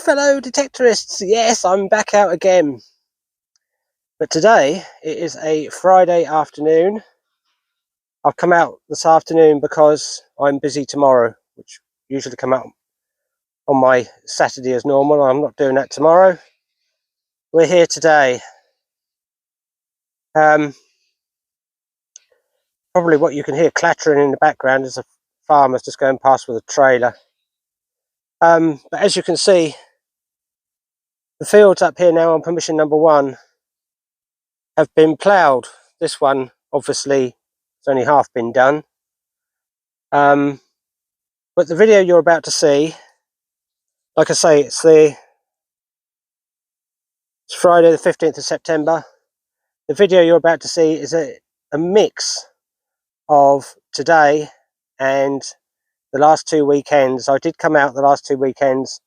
fellow detectorists, yes, I'm back out again. But today, it is a Friday afternoon. I've come out this afternoon because I'm busy tomorrow, which usually come out on my Saturday as normal. I'm not doing that tomorrow. We're here today. Probably what you can hear clattering in the background is a farmer's just going past with a trailer. But as you can see, the fields up here now on permission number 1 have been ploughed. This one, obviously, it's only half been done. But the video you're about to see, like I say, it's Friday the 15th of September. The video you're about to see is a mix of today and the last 2 weekends. I did come out the last 2 weekends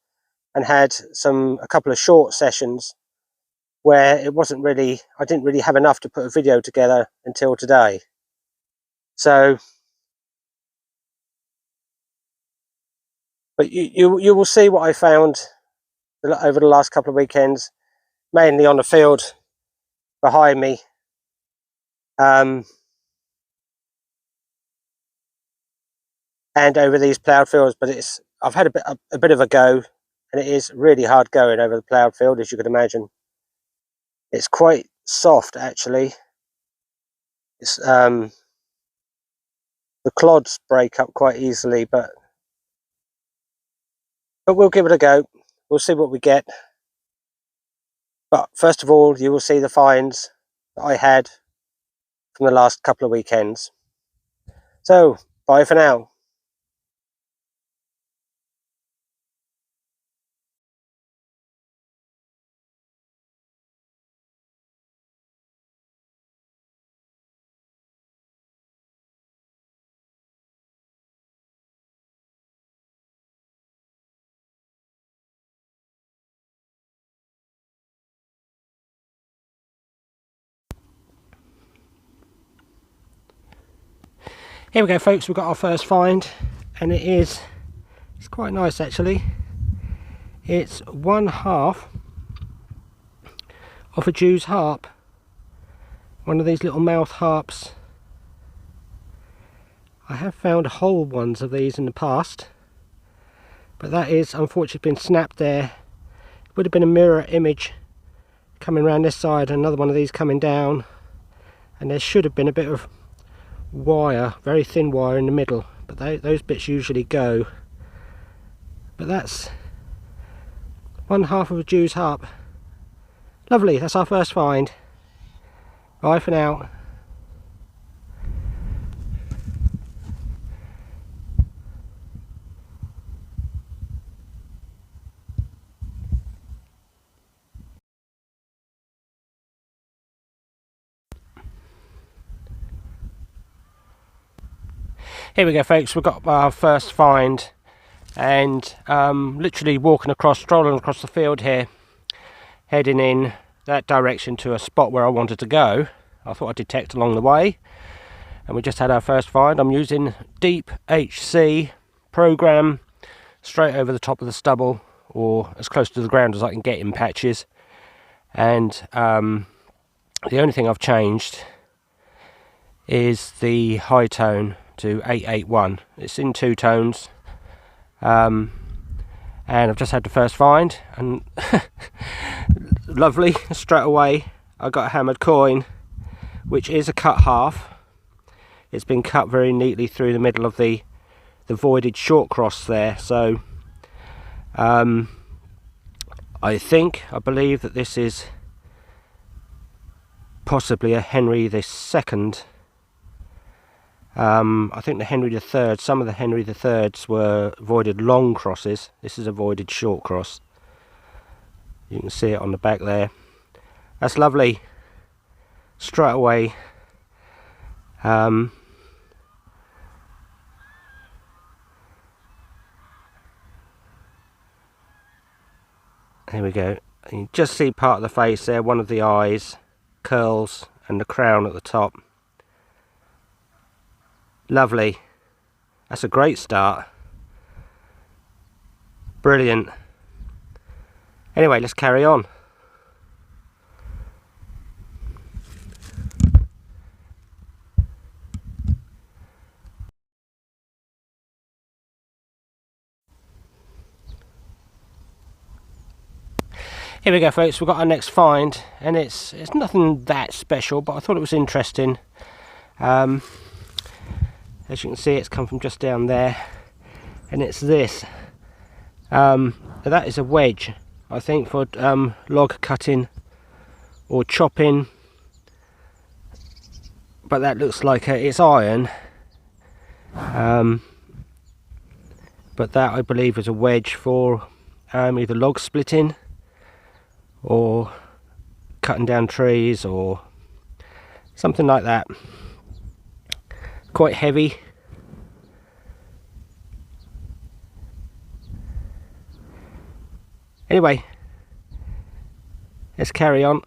and had a couple of short sessions where I didn't really have enough to put a video together until today. So, but you will see what I found over the last couple of weekends, mainly on the field behind me. And over these ploughed fields, but I've had a bit of a go, and it is really hard going over the ploughed field, as you can imagine. It's quite soft, actually. It's the clods break up quite easily, but we'll give it a go. We'll see what we get. But first of all, you will see the finds that I had from the last couple of weekends. So, bye for now. Here we go, folks, we've got our first find, and it's quite nice, actually. It's 1/2 of a Jew's harp, one of these little mouth harps. I have found whole ones of these in the past, but that is unfortunately been snapped there. It would have been a mirror image coming around this side, another one of these coming down, and there should have been a bit of wire, very thin wire in the middle, but those bits usually go. But that's 1/2 of a Jew's harp. Lovely, that's our first find. Bye for now. Here we go, folks, we've got our first find, and literally strolling across the field here, heading in that direction to a spot where I wanted to go. I thought I'd detect along the way, and we just had our first find. I'm using deep HC program straight over the top of the stubble, or as close to the ground as I can get in patches, and the only thing I've changed is the high tone to 881. It's in 2 tones, and I've just had the first find, and lovely, straight away I got a hammered coin, which is a cut half. It's been cut very neatly through the middle of the voided short cross there, so I believe that this is possibly a Henry II. I think the Henry III, some of the Henry III's were voided long crosses. This is a voided short cross. You can see it on the back there. That's lovely. Straight away. There we go. You just see part of the face there, one of the eyes, curls, and the crown at the top. Lovely. That's a great start. Brilliant. Anyway, let's carry on. Here we go, folks, we've got our next find, and it's nothing that special, but I thought it was interesting. As you can see, it's come from just down there, and it's this. That is a wedge, I think, for log cutting or chopping, but that looks like it's iron. But that, I believe, is a wedge for either log splitting or cutting down trees or something like that. Quite heavy. Anyway, let's carry on.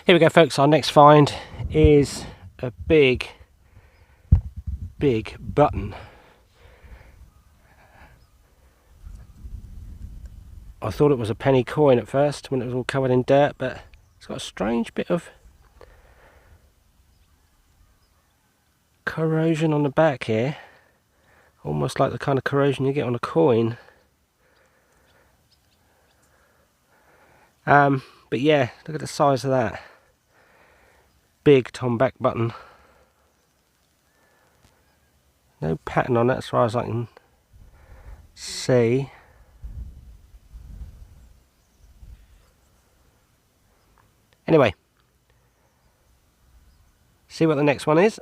Here we go, folks, our next find is a big button. I thought it was a penny coin at first when it was all covered in dirt, but it's got a strange bit of corrosion on the back here, almost like the kind of corrosion you get on a coin. But yeah, look at the size of that big tomback button. No pattern on it as far as I can see. Anyway, see what the next one is.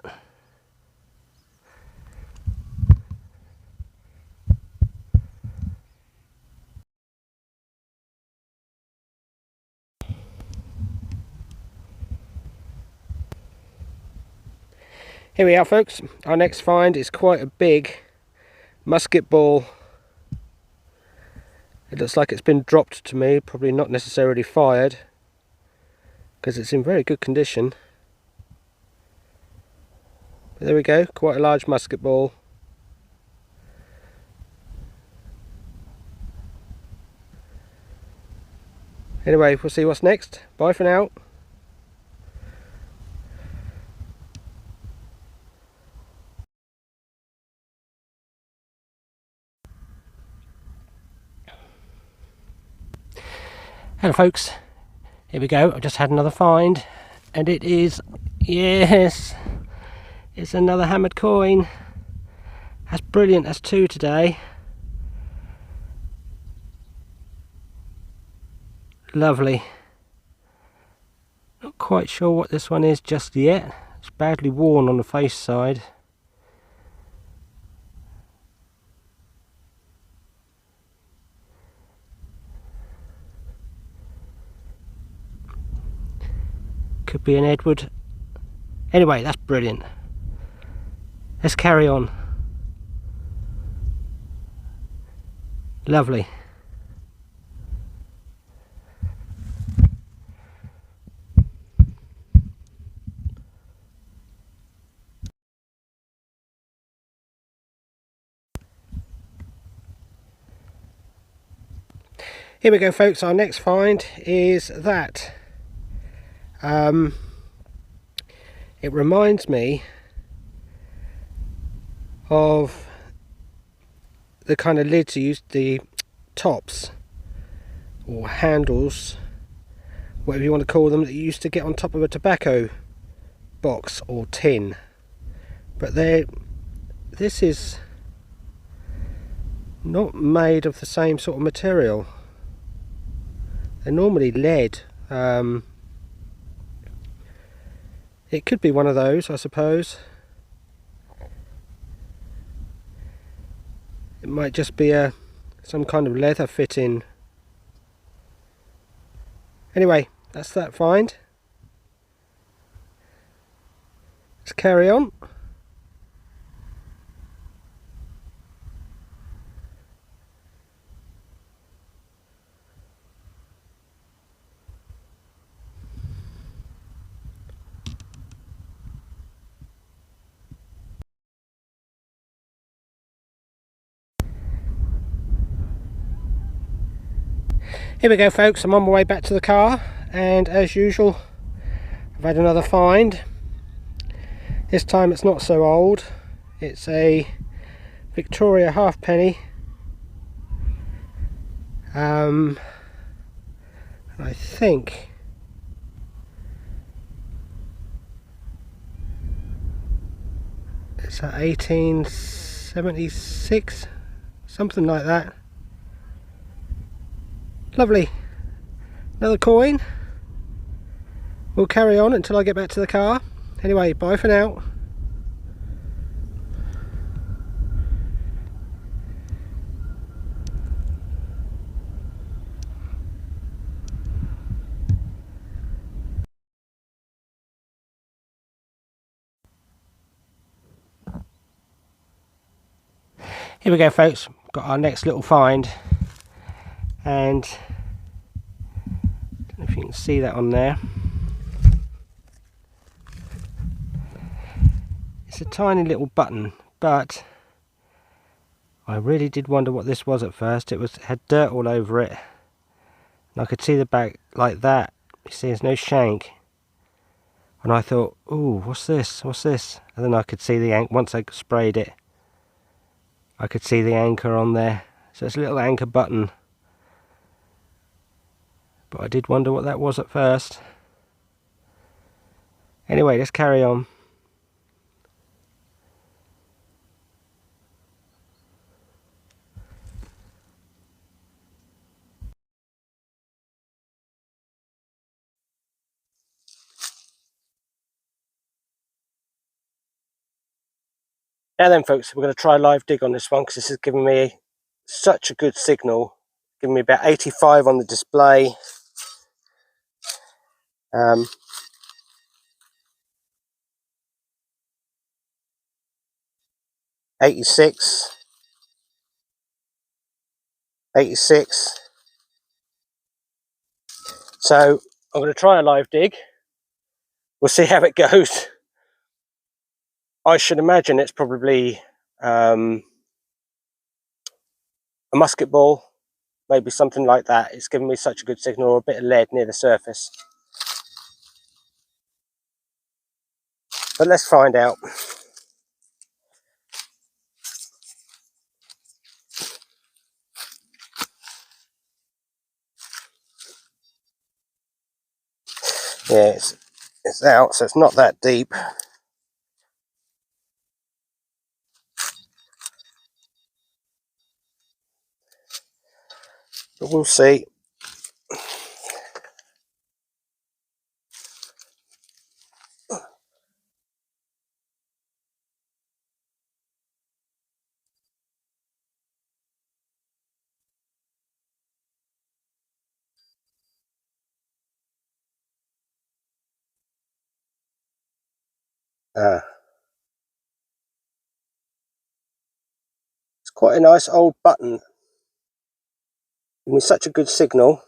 Here we are, folks. Our next find is quite a big musket ball. It looks like it's been dropped to me, probably not necessarily fired, because it's in very good condition. But there we go, quite a large musket ball. Anyway, we'll see what's next. Bye for now. Hello, folks. Here we go. I've just had another find, and it is, yes, it's another hammered coin. That's brilliant. That's two today. Lovely. Not quite sure what this one is just yet. It's badly worn on the face side. Could be an Edward. Anyway, that's brilliant. Let's carry on. Lovely. Here we go, folks. Our next find is that. It reminds me of the kind of lids you use, the tops or handles, whatever you want to call them, that you used to get on top of a tobacco box or tin. But this is not made of the same sort of material. They're normally lead. It could be one of those, I suppose. It might just be some kind of leather fitting. Anyway, that's that find. Let's carry on. Here we go folks, I'm on my way back to the car, and as usual I've had another find. This time it's not so old, it's a Victoria halfpenny. I think it's a 1876, something like that. Lovely. Another coin. We'll carry on until I get back to the car. Anyway, bye for now. Here we go folks, got our next little find, and I don't know if you can see that on there. It's a tiny little button, but I really did wonder what this was at first. It had dirt all over it, and I could see the back like that. You see there's no shank, and I thought, ooh, what's this, what's this? And then I could see the once I sprayed it, I could see the anchor on there. So it's a little anchor button, but I did wonder what that was at first. Anyway, let's carry on. Now then folks, we're going to try a live dig on this one, because this is giving me such a good signal, giving me about 85 on the display. 86, 86. So I'm going to try a live dig. We'll see how it goes. I should imagine it's probably a musket ball, maybe something like that. It's giving me such a good signal, or a bit of lead near the surface. But let's find out. Yeah, it's out, so it's not that deep. But we'll see. It's quite a nice old button. Giving me such a good signal.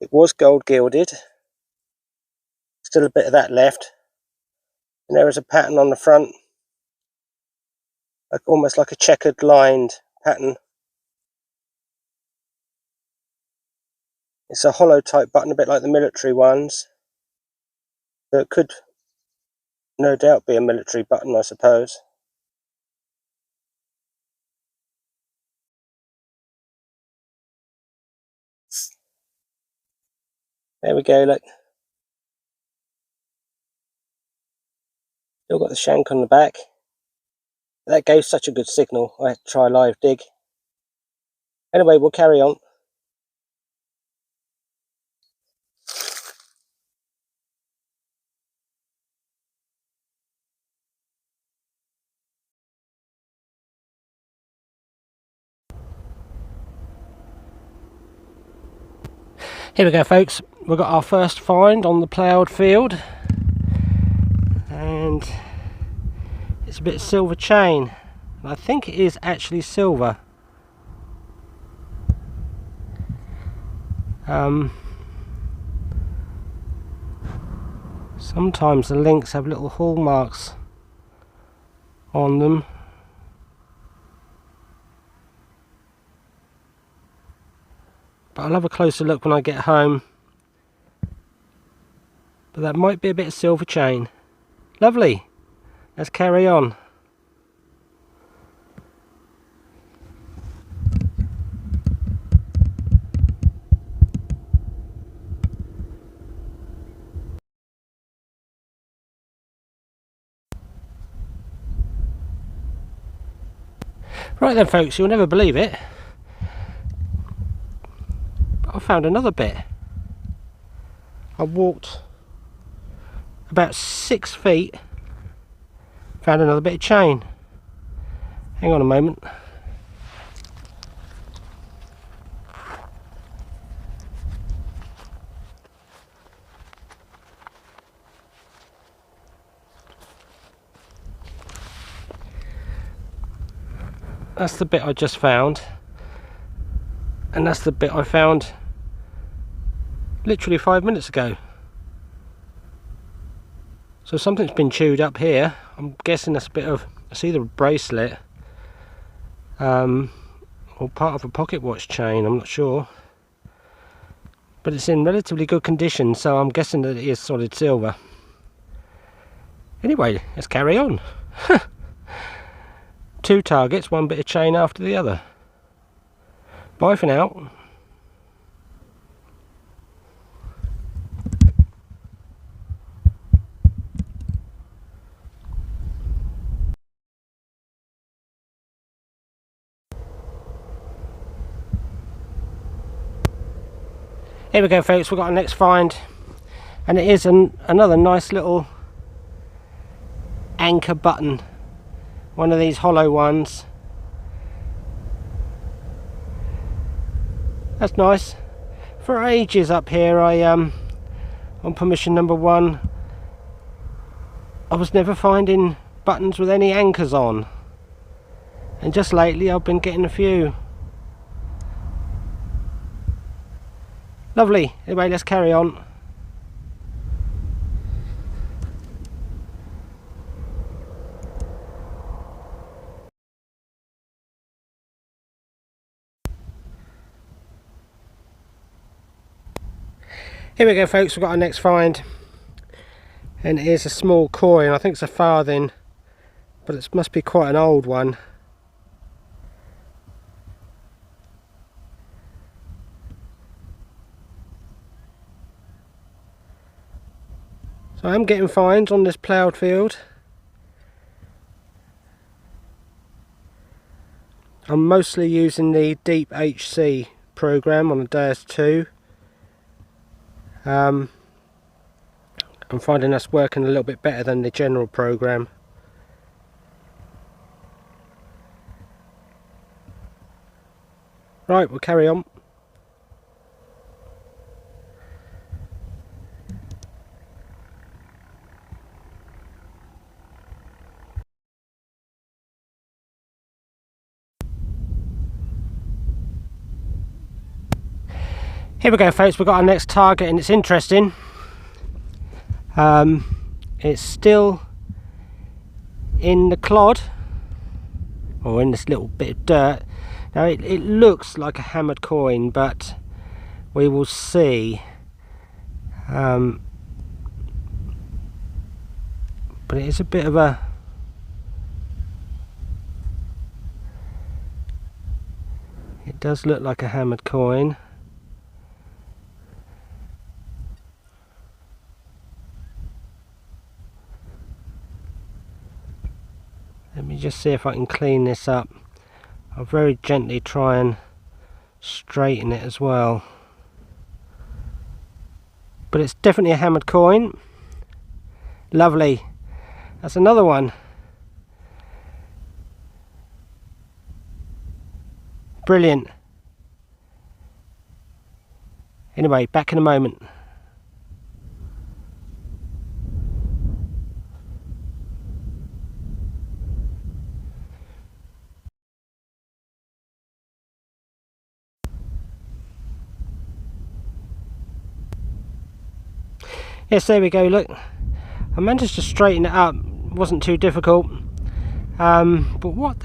It was gold gilded. Still a bit of that left. And there is a pattern on the front, like almost like a checkered lined pattern. It's a hollow type button, a bit like the military ones. So it could no doubt be a military button, I suppose. There we go, look. Still got the shank on the back. That gave such a good signal, I had to try a live dig. Anyway, we'll carry on. Here we go folks, we've got our first find on the ploughed field, and it's a bit of silver chain. I think it is actually silver. Sometimes the links have little hallmarks on them. But I'll have a closer look when I get home. But that might be a bit of silver chain. Lovely. Let's carry on. Right then folks, you'll never believe it, but I found another bit. I walked about 6 feet, found another bit of chain. Hang on a moment. That's the bit I just found, and that's the bit I found literally 5 minutes ago. So something's been chewed up here. I'm guessing that's a bit of, it's either a bracelet or part of a pocket watch chain, I'm not sure. But it's in relatively good condition, so I'm guessing that it is solid silver. Anyway, let's carry on. 2 targets, 1 bit of chain after the other. Bye for now. Here we go folks, we've got our next find, and it is another nice little anchor button. One of these hollow ones. That's nice. For ages up here, on permission number 1, I was never finding buttons with any anchors on, and just lately I've been getting a few. Lovely. Anyway, let's carry on. Here we go folks, we've got our next find, and it is a small coin. I think it's a farthing, but it must be quite an old one. So I'm getting finds on this ploughed field. I'm mostly using the Deep HC program on a WS6. I'm finding that's working a little bit better than the general program. Right, we'll carry on. Here we go folks, we've got our next target, and it's interesting. It's still in the clod, or in this little bit of dirt. Now it looks like a hammered coin, but we will see. But it is a bit of a... It does look like a hammered coin. Let me just see if I can clean this up. I'll very gently try and straighten it as well. But it's definitely a hammered coin. Lovely. That's another one. Brilliant. Anyway, back in a moment. Yes, there we go, look. I managed to straighten it up, wasn't too difficult. But what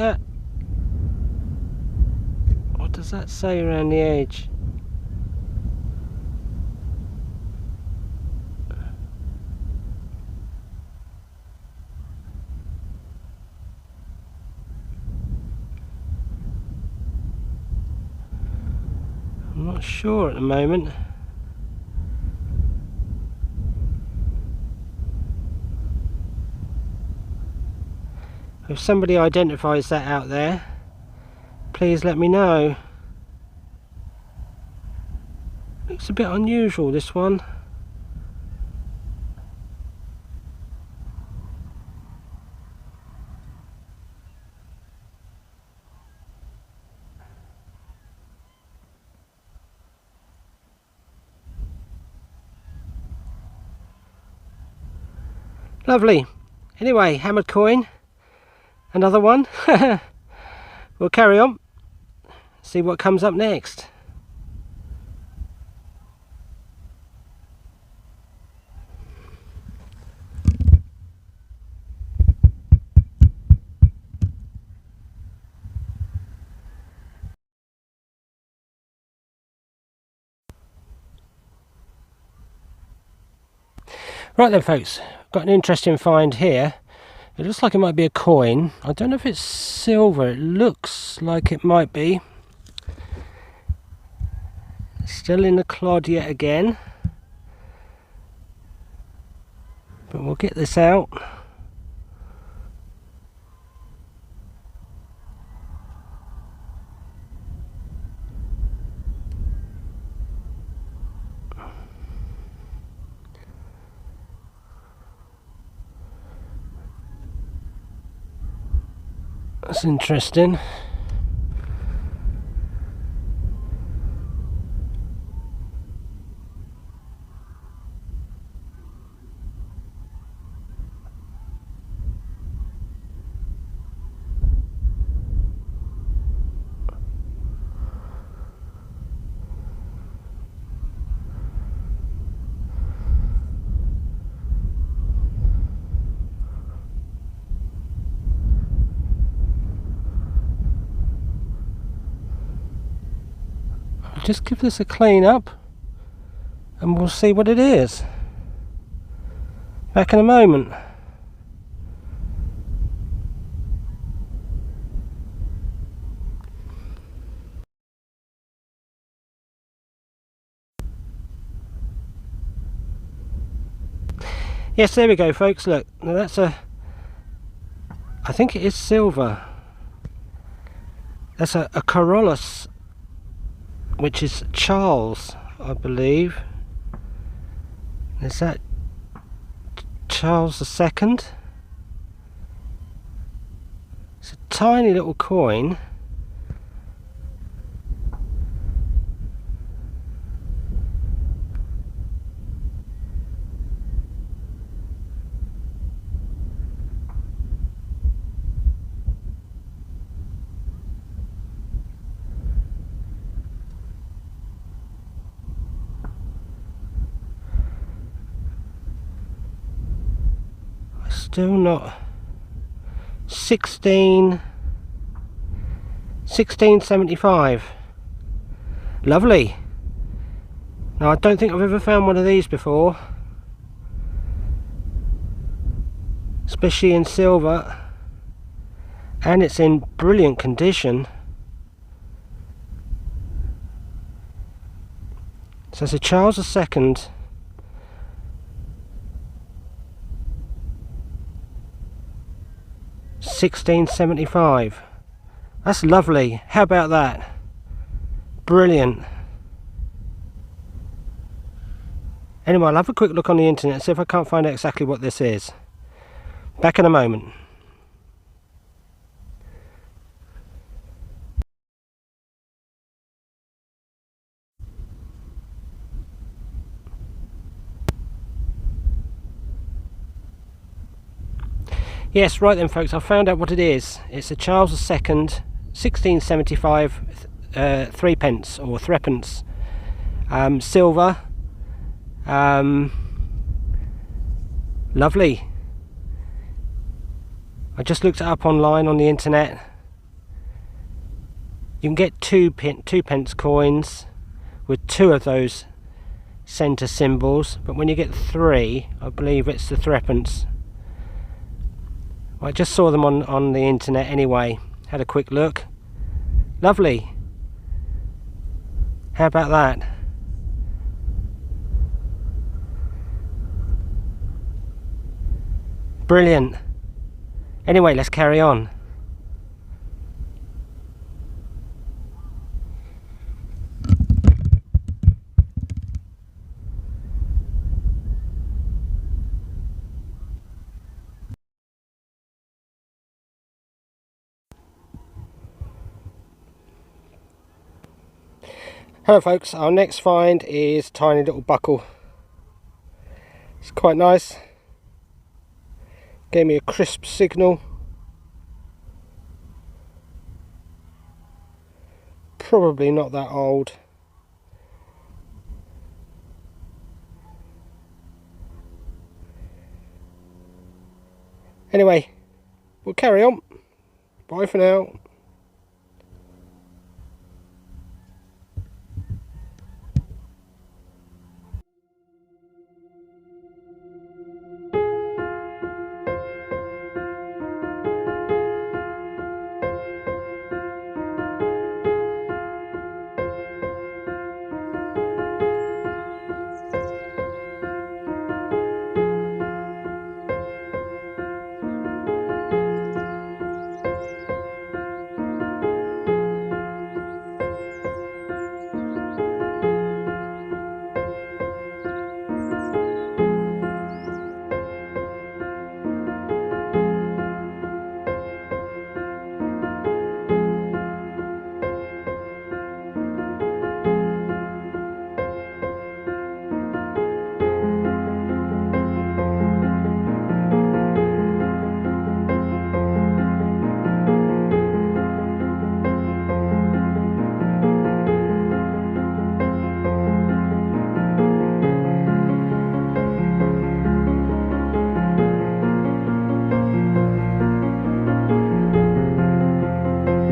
does that say around the edge? I'm not sure at the moment. If somebody identifies that out there, please let me know. Looks a bit unusual, this one. Lovely. Anyway, hammered coin. Another one. We'll carry on. See what comes up next. Right then folks, got an interesting find here. It looks like it might be a coin. I don't know if it's silver, it looks like it might be. Still in the clod yet again. But we'll get this out. That's interesting. Just give this a clean up and we'll see what it is. Back in a moment. Yes, there we go folks, look, now that's I think it is silver. That's a Carolus, which is Charles, I believe. Is that Charles II? It's a tiny little coin. Still not 1675. Lovely. Now I don't think I've ever found one of these before, especially in silver, and it's in brilliant condition. So it's a Charles II. $16.75. That's lovely. How about that? Brilliant. Anyway, I'll have a quick look on the internet and see if I can't find out exactly what this is. Back in a moment. Yes, right then folks, I found out what it is. It's a Charles II 1675 threepence or threepence, silver, Lovely. I just looked it up online on the internet. You can get 2 pence coins with 2 of those centre symbols, but when you get 3, I believe it's the threepence. I just saw them on the internet anyway. Had a quick look. Lovely. How about that? Brilliant. Anyway, let's carry on. Hello folks, our next find is tiny little buckle. It's quite nice. Gave me a crisp signal. Probably not that old. Anyway, we'll carry on. Bye for now.